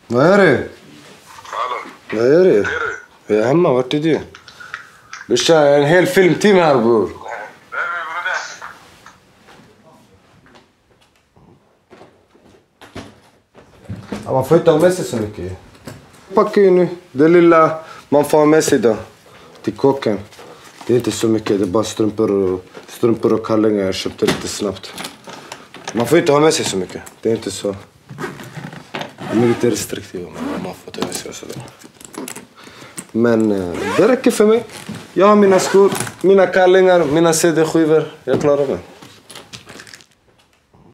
Vad är det? Hallå? Vad är det? Jag är hemma, vart är du? Du kör en hel filmteam här, bror. Ja, man får inte ha med sig så mycket. Packa ju nu. Det lilla man får ha med sig då. Till kocken. Det är inte så mycket, det är bara strumpor och kallingar jag köpte lite snabbt. Man får inte ha med sig så mycket. Det är inte så... De är lite restriktiva med vad man får ta med sig och sådär. Men det räcker för mig. Jag har mina skor, mina kallingar, mina CD-skivor. Jag klarar mig.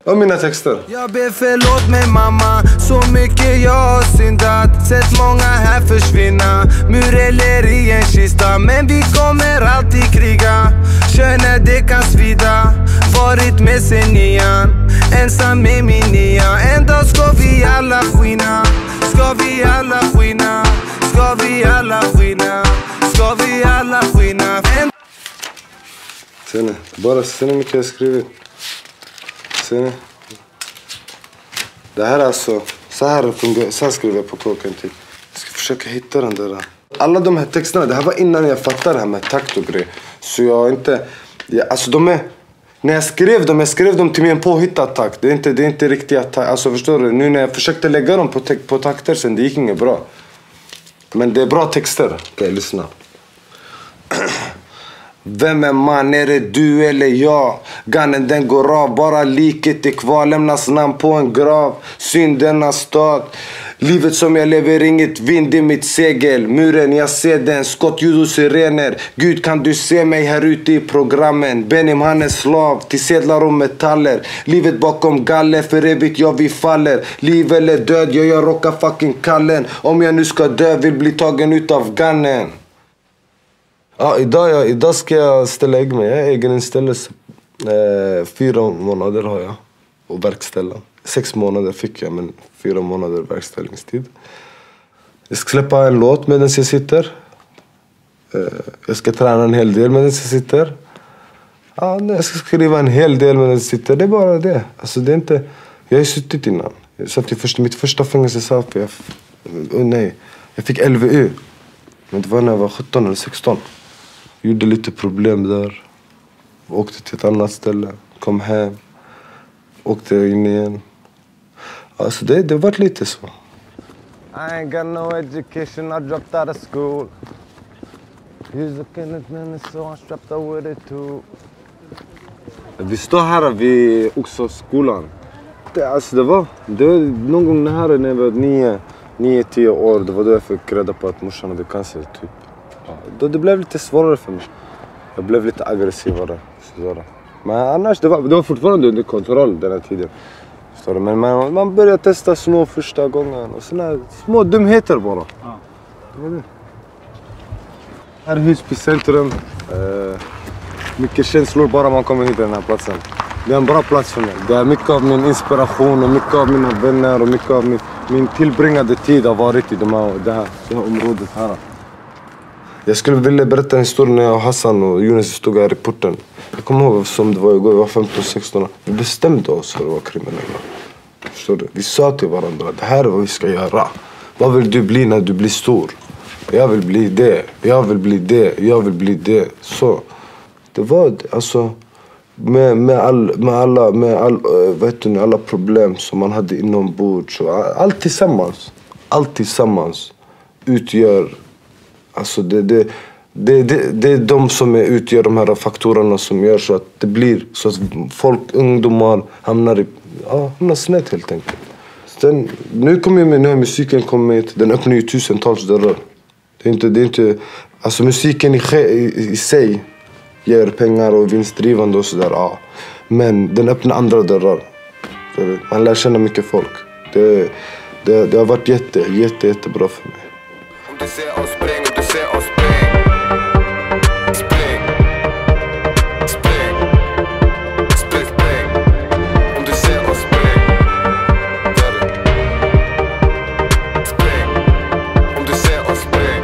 Och mina texter. Jag ber förlåt mig mamma, så mycket jag har syndat. Sett många här försvinna, mureller i en kista. Men vi kommer alltid kriga, kör när det kan svida. Varit med sen nian, ensam med min nia. En dag ska vi alla skina, ska vi alla skina, ska vi alla skina, ska vi alla skina. Ser ni? Bara ser ni mycket jag skrivit. Ser ni? Det här är alltså, så här skriver jag på kåken typ. Jag ska försöka hitta den där. Alla de här texterna, det här var innan jag fattade det här med takt och grej. Så jag inte, alltså de är, när jag skrev dem till min påhittad takt. Det är inte riktiga takt, alltså förstår du? Nu när jag försökte lägga dem på takter sen, det gick inget bra. Men det är bra texter, okej, lyssna. Vem är man? Är det du eller jag? Gannen den går av, bara liket är kvar. Lämnas namn på en grav, syndernas stad. Livet som jag lever, inget vind i mitt segel. Muren, jag ser den, skottljud och sirener. Gud, kan du se mig här ute i programmen? Benim, han är slav till sedlar och metaller. Livet bakom galler, för evigt jag vi faller. Liv eller död, jag rockar fucking kallen. Om jag nu ska dö, vill bli tagen ut av gannen. Ja, idag ska jag ställa ägg med. Jag är egeninställelse. 4 månader har jag att verkställa. 6 månader fick jag, men 4 månader verkställningstid. Jag ska släppa en låt medan jag sitter. Jag ska träna en hel del medan jag sitter. Ja, jag ska skriva en hel del medan jag sitter. Det är bara det. Alltså, det är inte... Jag har ju suttit innan. Jag satt i mitt första fängelsestraff. Jag fick LVU. Men det var när jag var 17 eller 16. Gjorde lite problem där. Åkte till ett annat ställe. Kom hem. Åkte in igen. Alltså det var lite så. I ain't got no education, I dropped out of school. He's looking at me so I strapped out with it too. Vi står här vid Oxåsskolan. Det var någon gång när jag var 9-10 år. Det var då jag fick reda på att morsan hade cancer typ. Då det blev lite svårare för mig. Jag blev lite aggressivare. Men annars, det var fortfarande under kontroll den här tiden. Men man började testa små första gången. Och såna små dumheter bara. Ja. Det var det. Här är Husby centrum. Mycket känslor bara man kommer hit till den här platsen. Det är en bra plats för mig. Det är mycket av min inspiration och mycket av mina vänner och mycket av min tillbringade tid har varit i det här området här. Jag skulle vilja berätta en historia när jag och Hassan och Jonas stod här i porten. Jag kommer ihåg som det var igår, vi var 15-16 år. Vi bestämde oss för att vara kriminella. Förstår du? Vi sa till varandra, det här är vad vi ska göra. Vad vill du bli när du blir stor? Jag vill bli det, jag vill bli det, jag vill bli det. Så. Det var alltså... Med alla problem som man hade inombords. Allt tillsammans utgör... Alltså det är de som utgör de här faktorerna som gör så att det blir så att ungdomar hamnar snett helt enkelt. Sen, nu har musiken kommit, den öppnar ju tusentals dörrar. Det är inte alltså musiken i sig ger pengar och vinstdrivande och sådär. Ja. Men den öppnar andra dörrar. Man lär känna mycket folk. Det har varit jättebra för mig. Om du ser oss spring, om du ser oss spring. Spring. Spring. Spring, spring. Om du ser oss spring. Spring. Om du ser oss spring.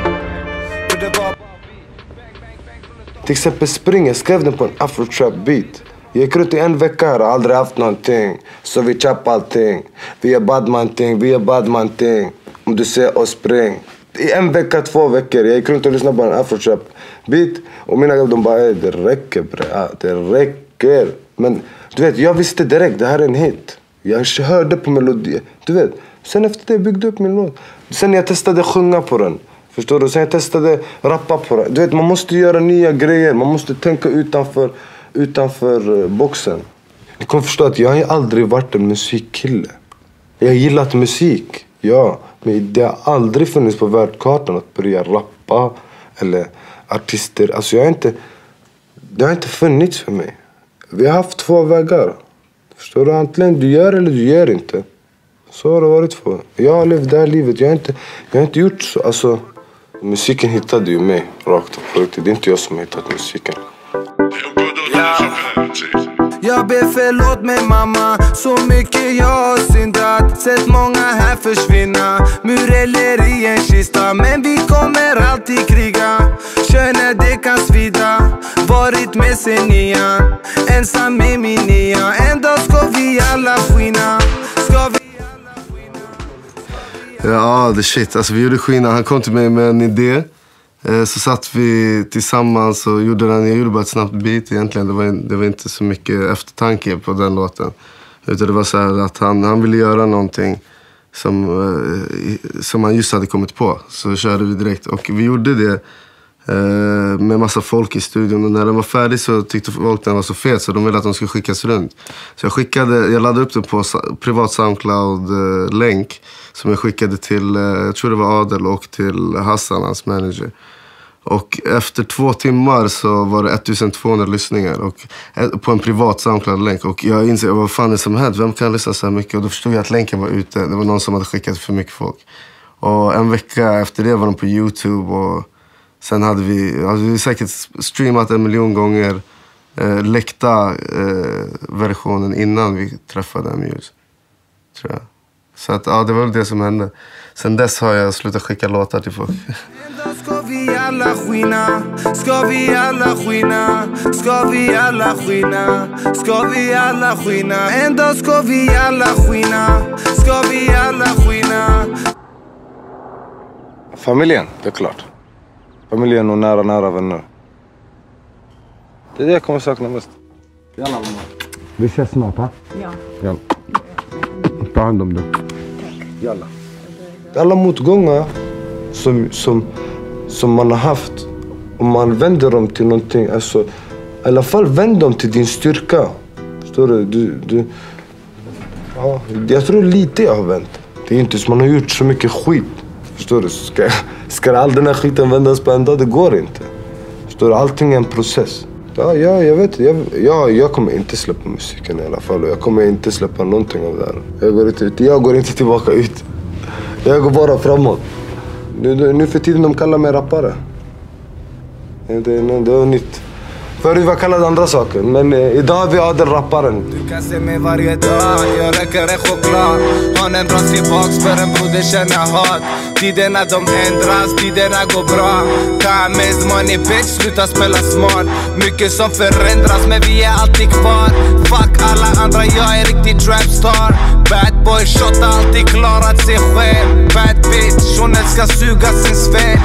Till exempel Spring, jag skrev den på en afro-trap beat. Jag gick runt i en vecka här, har aldrig haft någonting. Så vi chappar allting. Vi är badman-ting, vi är badman-ting. om du ser och spring. I en vecka, 2 veckor. Jag gick runt och lyssnade på en afrotrap-beat. Och mina grabbar, de bara, det räcker bre. Det räcker. Men du vet, jag visste direkt, det här är en hit. Jag hörde på melodi. Du vet, sen efter det byggde upp min låt. Sen jag testade sjunga på den. Förstår du? Sen jag testade rappa på den. Du vet, man måste göra nya grejer. Man måste tänka utanför boxen. Ni kommer förstå att jag har aldrig varit en musikkille. Jag har gillat musik, ja. Men det har aldrig funnits på världskartan att börja rappa eller artister. Alltså det har inte funnits för mig. Vi har haft 2 vägar. Förstår du? Antingen du gör eller du gör inte. Så har det varit för. Jag har levt det här livet. Jag har inte gjort så. Alltså, musiken hittade ju mig rakt på riktigt. Det är inte jag som har hittat musiken. Jag ber förlåt mig mamma, så mycket jag har syndat. Sett många här försvinna, mureller i en kista. Men vi kommer alltid kriga, kör när det kan svida. Varit med sen nian, ensam med min nia. En dag ska vi alla skina, Ja, det shit. Alltså vi gjorde skina. Han kom till mig med en idé. Så satt vi tillsammans och gjorde den. Jag gjorde bara ett snabbt beat egentligen. Det var inte så mycket eftertanke på den låten. Utan det var så här att han ville göra någonting som han just hade kommit på. Så körde vi direkt. Och vi gjorde det med massa folk i studion. Och när den var färdig så tyckte folk den var så fet så de ville att de skulle skickas runt. Så jag laddade upp den på privat SoundCloud-länk som jag skickade till, jag tror det var Adel och till Hassan, hans manager. Och efter 2 timmar så var det 1200 lyssningar och på en privat SoundCloud-länk. Och jag insåg, vad fan är det som hänt? Vem kan lyssna så här mycket? Och då förstod jag att länken var ute. Det var någon som hade skickat för mycket folk. Och en vecka efter det var de på YouTube och sen hade vi säkert streamat 1 miljon gånger läckta versionen innan vi träffade Amuse, tror jag. Så att, ja, det var väl det som hände. Sen dess har jag slutat skicka låtar till folk. Ska vi alla skina, ska vi alla skina, ska vi alla skina, ska vi alla skina. En dag ska vi alla skina, ska vi alla skina. Familjen, det är klart. Familjen och nära vänner. Det är det jag kommer sakna mest. Jalla, mamma. Vi ses snart, ha? Ja. Jalla. Ta hand om det. Jalla. Alla motgångar som man har haft, om man vänder dem till någonting, alltså, i alla fall vänd dem till din styrka. Förstår du? Ja, jag tror lite jag har vänt. Det är inte så man har gjort så mycket skit. Förstår du? Ska all den här skiten vändas på en dag? Det går inte. Förstår du? Allting är en process. Ja, jag vet. Jag kommer inte släppa musiken i alla fall. Och jag kommer inte släppa någonting av det här. Jag går inte tillbaka ut. Jag går bara framåt. Nu för tiden de kallar mig rappare. Det var nytt. Förut var kallad andra saker, men idag är vi Adel-rapparen. Du kan se mig varje dag, jag räcker en choklad. Har en ras i box för en broder känner hat. Tiderna de ändras, tiderna går bra. Time is money bitch, sluta spela smart. Mycket som förändras men vi är alltid kvar. Fuck alla andra, jag är riktig trapstar. Bad boy shot har alltid klarat sig själv. Bad bitch, hon älskar suga sin svett.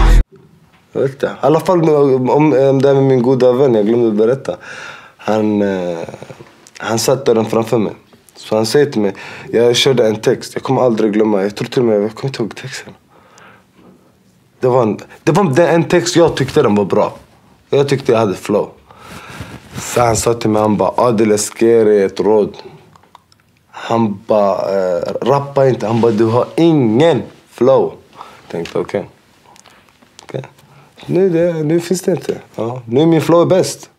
Jag vet inte. I alla fall om det med min goda vän, jag glömde berätta. Han satt där framför mig. Så han säger till mig, jag körde en text, jag kommer aldrig glömma. Jag tror till och med, jag kommer inte ihåg texten. Det var en text jag tyckte den var bra. Jag tyckte jag hade flow. Så han sa till mig, han bara, Adel, jag ska ge dig ett råd. Han bara, rappa inte. Han bara, du har ingen flow. Jag tänkte, okej. Nu finns det inte. Ja, nu är min flow bäst.